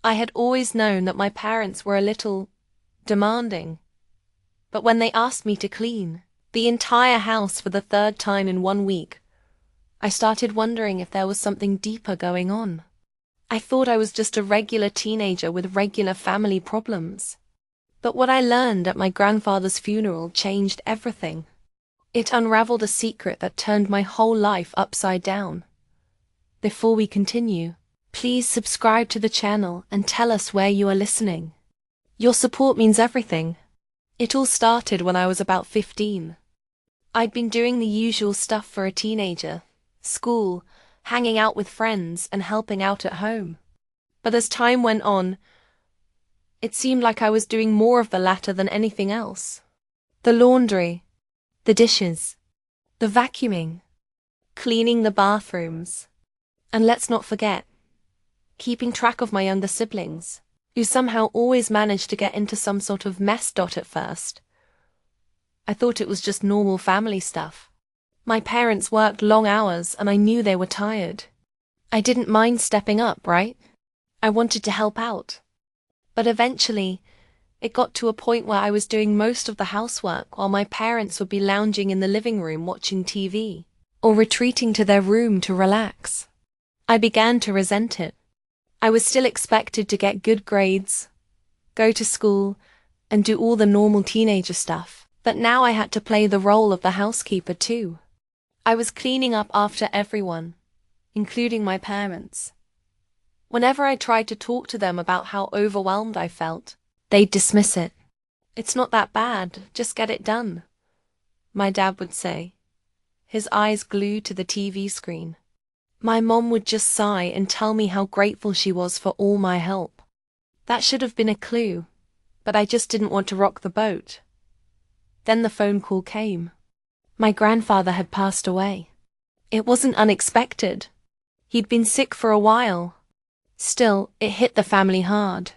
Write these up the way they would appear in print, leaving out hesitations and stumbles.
I had always known that my parents were a little demanding, but when they asked me to clean the entire house for the third time in 1 week, I started wondering if there was something deeper going on. I thought I was just a regular teenager with regular family problems. But what I learned at my grandfather's funeral changed everything. It unraveled a secret that turned my whole life upside down. Before we continue, please subscribe to the channel and tell us where you are listening. Your support means everything. It all started when I was about 15. I'd been doing the usual stuff for a teenager: school, hanging out with friends, and helping out at home. But as time went on, it seemed like I was doing more of the latter than anything else. The laundry, the dishes, the vacuuming, cleaning the bathrooms, and let's not forget, keeping track of my younger siblings, who somehow always managed to get into some sort of mess. At first, I thought it was just normal family stuff. My parents worked long hours and I knew they were tired. I didn't mind stepping up, right? I wanted to help out. But eventually, it got to a point where I was doing most of the housework while my parents would be lounging in the living room watching TV, or retreating to their room to relax. I began to resent it. I was still expected to get good grades, go to school, and do all the normal teenager stuff. But now I had to play the role of the housekeeper too. I was cleaning up after everyone, including my parents. Whenever I tried to talk to them about how overwhelmed I felt, they'd dismiss it. "It's not that bad, just get it done," my dad would say, his eyes glued to the TV screen. My mom would just sigh and tell me how grateful she was for all my help. That should have been a clue, but I just didn't want to rock the boat. Then the phone call came. My grandfather had passed away. It wasn't unexpected. He'd been sick for a while. Still, it hit the family hard.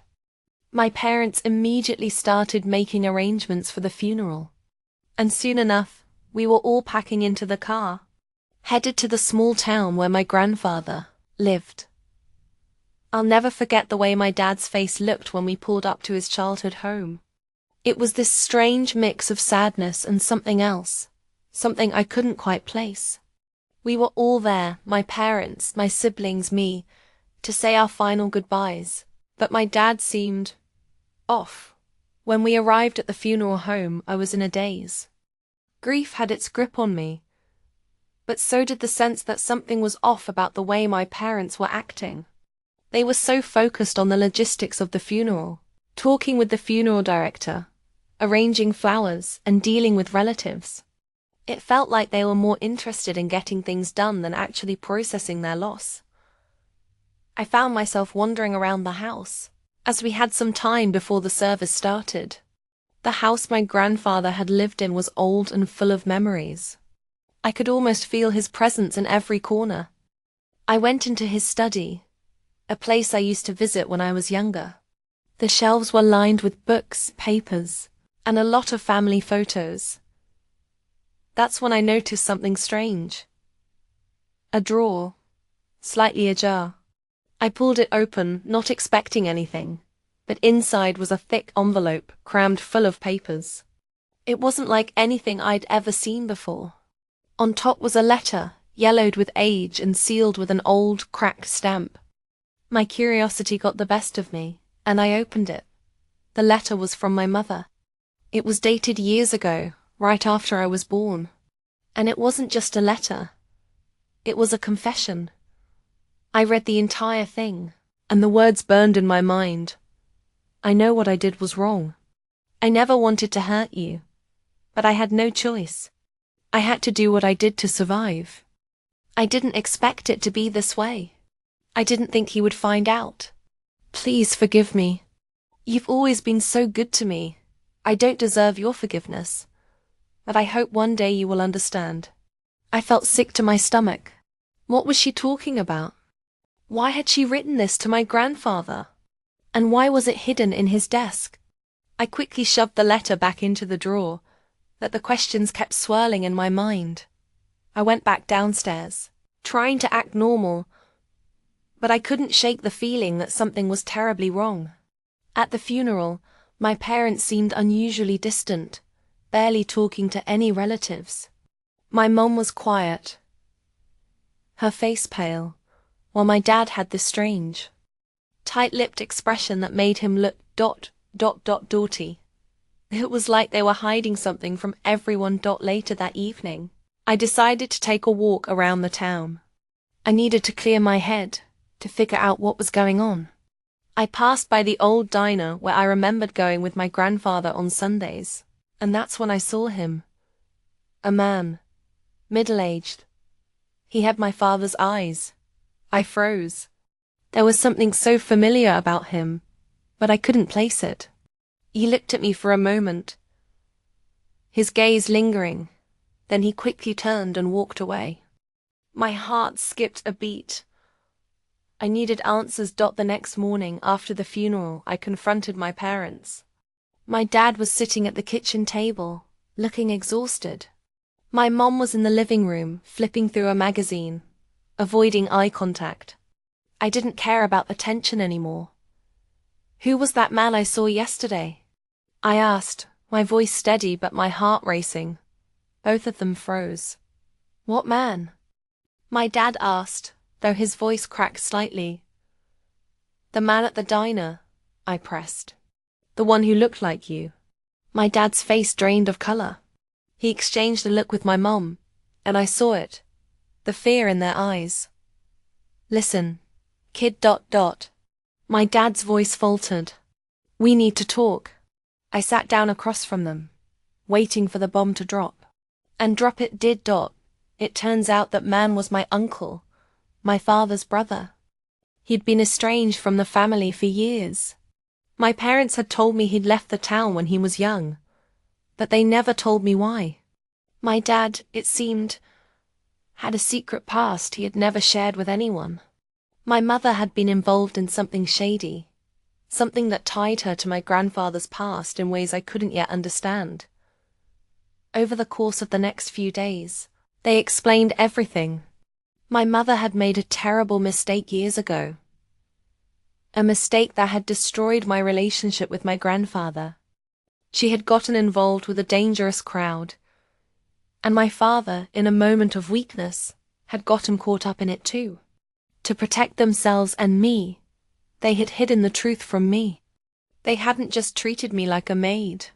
My parents immediately started making arrangements for the funeral. And soon enough, we were all packing into the car, headed to the small town where my grandfather lived. I'll never forget the way my dad's face looked when we pulled up to his childhood home. It was this strange mix of sadness and something else, something I couldn't quite place. We were all there, my parents, my siblings, me, to say our final goodbyes, but my dad seemed off. When we arrived at the funeral home, I was in a daze. Grief had its grip on me, but so did the sense that something was off about the way my parents were acting. They were so focused on the logistics of the funeral, talking with the funeral director, arranging flowers, and dealing with relatives. It felt like they were more interested in getting things done than actually processing their loss. I found myself wandering around the house, as we had some time before the service started. The house my grandfather had lived in was old and full of memories. I could almost feel his presence in every corner. I went into his study, a place I used to visit when I was younger. The shelves were lined with books, papers, and a lot of family photos. That's when I noticed something strange. A drawer, slightly ajar. I pulled it open, not expecting anything, but inside was a thick envelope crammed full of papers. It wasn't like anything I'd ever seen before. On top was a letter, yellowed with age and sealed with an old, cracked stamp. My curiosity got the best of me, and I opened it. The letter was from my mother. It was dated years ago, right after I was born. And it wasn't just a letter. It was a confession. I read the entire thing, and the words burned in my mind. "I know what I did was wrong. I never wanted to hurt you, but I had no choice. I had to do what I did to survive. I didn't expect it to be this way. I didn't think he would find out. Please forgive me. You've always been so good to me. I don't deserve your forgiveness, but I hope one day you will understand." I felt sick to my stomach. What was she talking about? Why had she written this to my grandfather? And why was it hidden in his desk? I quickly shoved the letter back into the drawer, but the questions kept swirling in my mind. I went back downstairs, trying to act normal, but I couldn't shake the feeling that something was terribly wrong. At the funeral, my parents seemed unusually distant, barely talking to any relatives. My mom was quiet, her face pale, while my dad had this strange, tight-lipped expression that made him look naughty. It was like they were hiding something from everyone. Later that evening, I decided to take a walk around the town. I needed to clear my head, to figure out what was going on. I passed by the old diner where I remembered going with my grandfather on Sundays, and that's when I saw him. A man, middle-aged. He had my father's eyes. I froze. There was something so familiar about him, but I couldn't place it. He looked at me for a moment, his gaze lingering, then he quickly turned and walked away. My heart skipped a beat. I needed answers. The next morning, after the funeral, I confronted my parents. My dad was sitting at the kitchen table, looking exhausted. My mom was in the living room, flipping through a magazine, avoiding eye contact. I didn't care about the tension anymore. "Who was that man I saw yesterday?" I asked, my voice steady but my heart racing. Both of them froze. "What man?" My dad asked, though his voice cracked slightly. "The man at the diner," I pressed. "The one who looked like you." My dad's face drained of color. He exchanged a look with my mom, and I saw it, the fear in their eyes. "Listen, kid. My dad's voice faltered. "We need to talk." I sat down across from them, waiting for the bomb to drop. And drop it did. It turns out that man was my uncle, my father's brother. He'd been estranged from the family for years. My parents had told me he'd left the town when he was young, but they never told me why. My dad, it seemed, had a secret past he had never shared with anyone. My mother had been involved in something shady, something that tied her to my grandfather's past in ways I couldn't yet understand. Over the course of the next few days, they explained everything. My mother had made a terrible mistake years ago. A mistake that had destroyed my relationship with my grandfather. She had gotten involved with a dangerous crowd, and my father, in a moment of weakness, had gotten caught up in it too. To protect themselves and me, they had hidden the truth from me. They hadn't just treated me like a maid.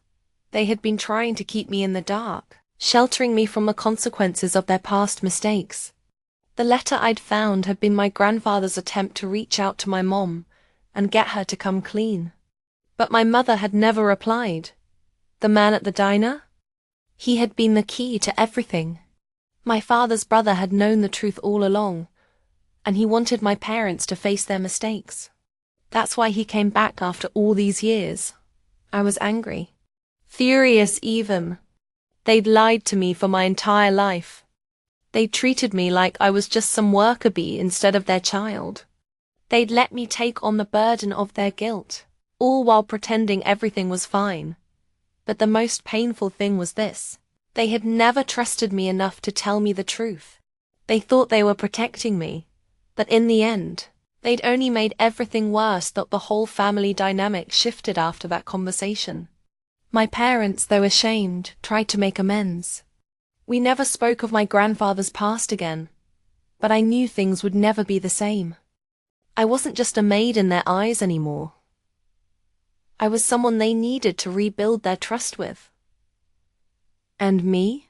They had been trying to keep me in the dark, sheltering me from the consequences of their past mistakes. The letter I'd found had been my grandfather's attempt to reach out to my mom and get her to come clean. But my mother had never replied. The man at the diner? He had been the key to everything. My father's brother had known the truth all along, and he wanted my parents to face their mistakes. That's why he came back after all these years. I was angry. Furious even. They'd lied to me for my entire life. They'd treated me like I was just some worker bee instead of their child. They'd let me take on the burden of their guilt, all while pretending everything was fine. But the most painful thing was this. They had never trusted me enough to tell me the truth. They thought they were protecting me, but in the end, they'd only made everything worse. That the whole family dynamic shifted after that conversation. My parents, though ashamed, tried to make amends. We never spoke of my grandfather's past again, but I knew things would never be the same. I wasn't just a maid in their eyes anymore. I was someone they needed to rebuild their trust with. And me?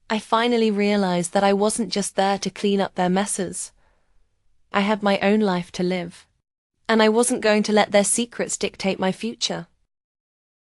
I finally realized that I wasn't just there to clean up their messes. I had my own life to live, and I wasn't going to let their secrets dictate my future.